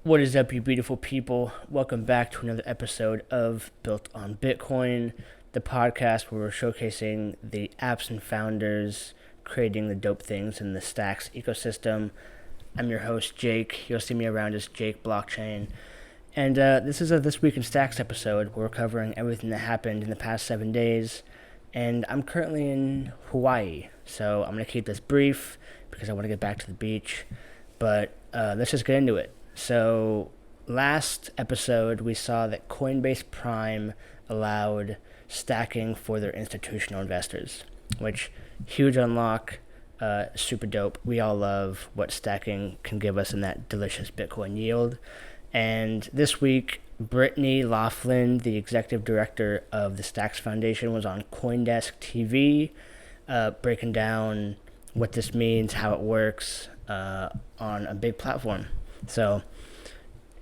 What is up, you beautiful people? Welcome back to another episode of Built on Bitcoin, the podcast where we're showcasing the apps and founders creating the dope things in the Stacks ecosystem. I'm your host, Jake. You'll see me around as Jake Blockchain. And this is a This Week in Stacks episode where we're covering everything that happened in the past 7 days. And I'm currently in Hawaii, so I'm going to keep this brief because I want to get back to the beach. But let's just get into it. So last episode, we saw that Coinbase Prime allowed stacking for their institutional investors, which huge unlock, super dope. We all love what stacking can give us in that delicious Bitcoin yield. And this week, Brittany Laughlin, the executive director of the Stacks Foundation, was on CoindeskTV, breaking down what this means, how it works on a big platform. So,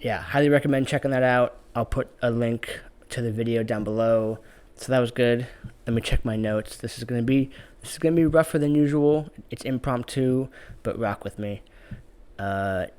yeah, highly recommend checking that out. I'll put a link to the video down below. So that was good. Let me check my notes. This is gonna be rougher than usual. It's impromptu, but rock with me.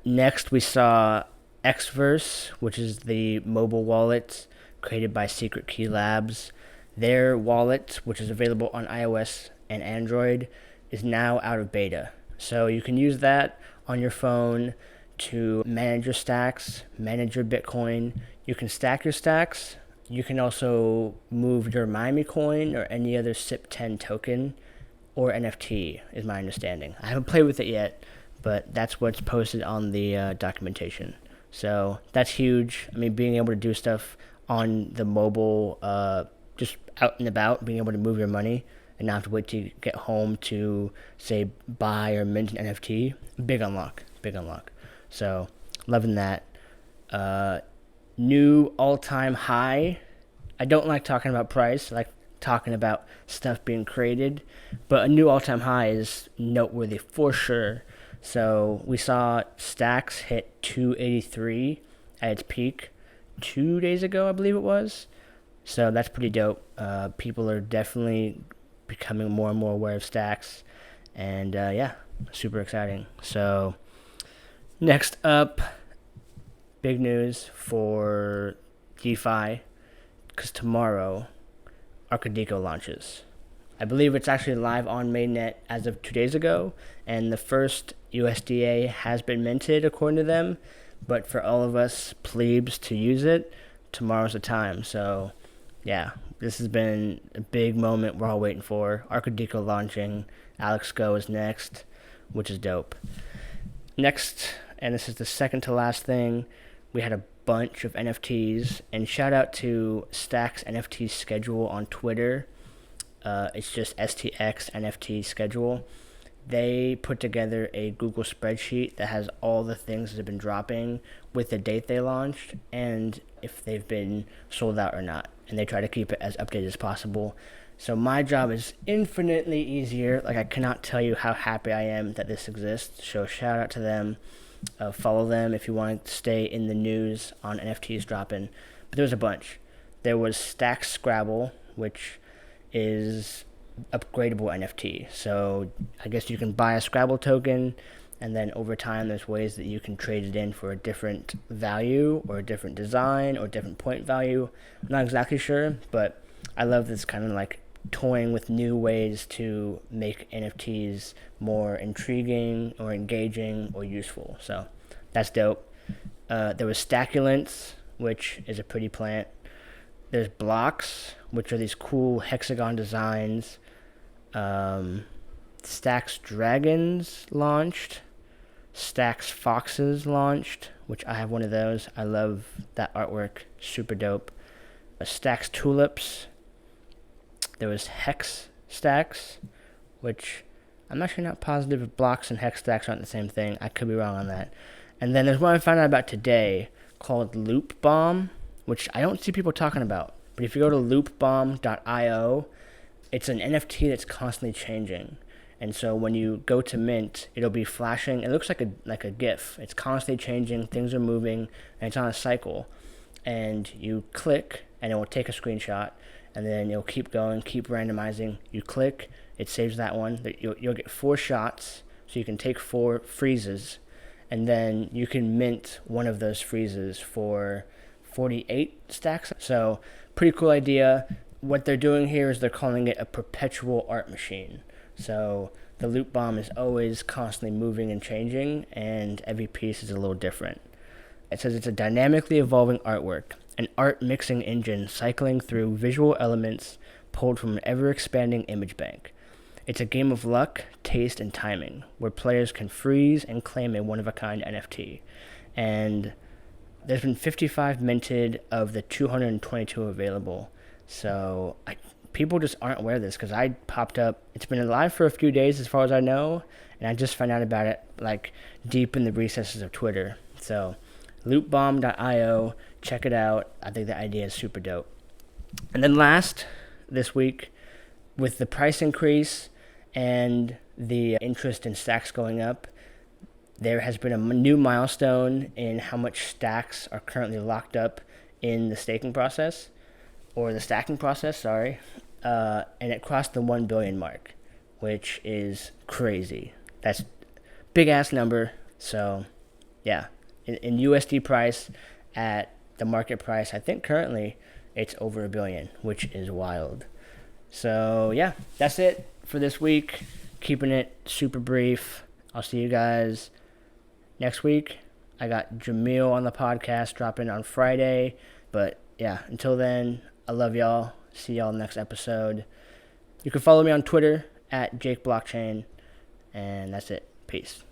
Next, we saw Xverse, which is the mobile wallet created by Secret Key Labs. Their wallet, which is available on iOS and Android, is now out of beta. So you can use that on your phone to manage your stacks, manage your Bitcoin. You can stack your stacks. You can also move your Miami coin or any other SIP10 token or NFT, is my understanding. I haven't played with it yet, but that's what's posted on the documentation. So that's huge. I mean, being able to do stuff on the mobile, just out and about, being able to move your money and not have to wait to get home to, say, buy or mint an NFT, big unlock. So, loving that. New all-time high. I don't like talking about price. I like talking about stuff being created. But a new all-time high is noteworthy for sure. So, we saw Stacks hit 283 at its peak 2 days ago, I believe it was. So, that's pretty dope. People are definitely becoming more and more aware of Stacks. And, yeah, super exciting. So, next up, big news for DeFi, because tomorrow, Arkadiko launches. I believe it's actually live on mainnet as of 2 days ago, and the first USDA has been minted according to them, but for all of us plebes to use it, tomorrow's the time. So, yeah, this has been a big moment we're all waiting for. Arkadiko launching, Alex Go is next, which is dope. Next, and this is the second to last thing, we had a bunch of NFTs, and shout out to STXNFTSchedule on Twitter. It's just STXNFTSchedule. They put together a Google spreadsheet that has all the things that have been dropping with the date they launched and if they've been sold out or not. And they try to keep it as updated as possible. So my job is infinitely easier. Like, I cannot tell you how happy I am that this exists. So shout out to them. Follow them if you want to stay in the news on NFTs dropping. But there was a bunch. There was Stack Scrabble, which is upgradable NFT. So I guess you can buy a Scrabble token, and then over time there's ways that you can trade it in for a different value or a different design or different point value. I'm not exactly sure, but I love this kind of like toying with new ways to make NFTs more intriguing or engaging or useful. So that's dope. There was Stackulents, which is a pretty plant. There's Blocks, which are these cool hexagon designs. Stacks Dragons launched. Stacks Foxes launched, which I have one of those. I love that artwork. Super dope. Stacks Tulips. There was Hex Stacks, which I'm actually not positive if Blocks and Hex Stacks aren't the same thing. I could be wrong on that. And then there's one I found out about today called Loop Bomb, which I don't see people talking about. But if you go to loopbomb.io, it's an NFT that's constantly changing. And so when you go to mint, it'll be flashing. It looks like a GIF. It's constantly changing. Things are moving, and it's on a cycle. And you click, and it will take a screenshot, and then it'll keep going, keep randomizing. You click, it saves that one. You'll get 4 shots, so you can take 4 freezes, and then you can mint one of those freezes for 48 stacks. So pretty cool idea. What they're doing here is they're calling it a perpetual art machine. So the loot bomb is always constantly moving and changing, and every piece is a little different. It says it's a dynamically evolving artwork, an art mixing engine cycling through visual elements pulled from an ever-expanding image bank. It's a game of luck, taste, and timing, where players can freeze and claim a one-of-a-kind NFT. And there's been 55 minted of the 222 available. So people just aren't aware of this, because I popped up. It's been alive for a few days as far as I know, and I just found out about it like deep in the recesses of Twitter. So lootbomb.io, check it out. I think the idea is super dope. And then last, this week, with the price increase and the interest in stacks going up, there has been a new milestone in how much stacks are currently locked up in the staking process, or the stacking process, sorry. And it crossed the 1 billion mark, which is crazy. That's big ass number. So yeah, in USD price, at the market price, I think currently it's over $1 billion, which is wild. So yeah, that's it for this week. Keeping it super brief. I'll see you guys next week. I got Jamil on the podcast dropping on Friday. But yeah, until then, I love y'all. See y'all next episode. You can follow me on Twitter at JakeBlockchain. And that's it. Peace.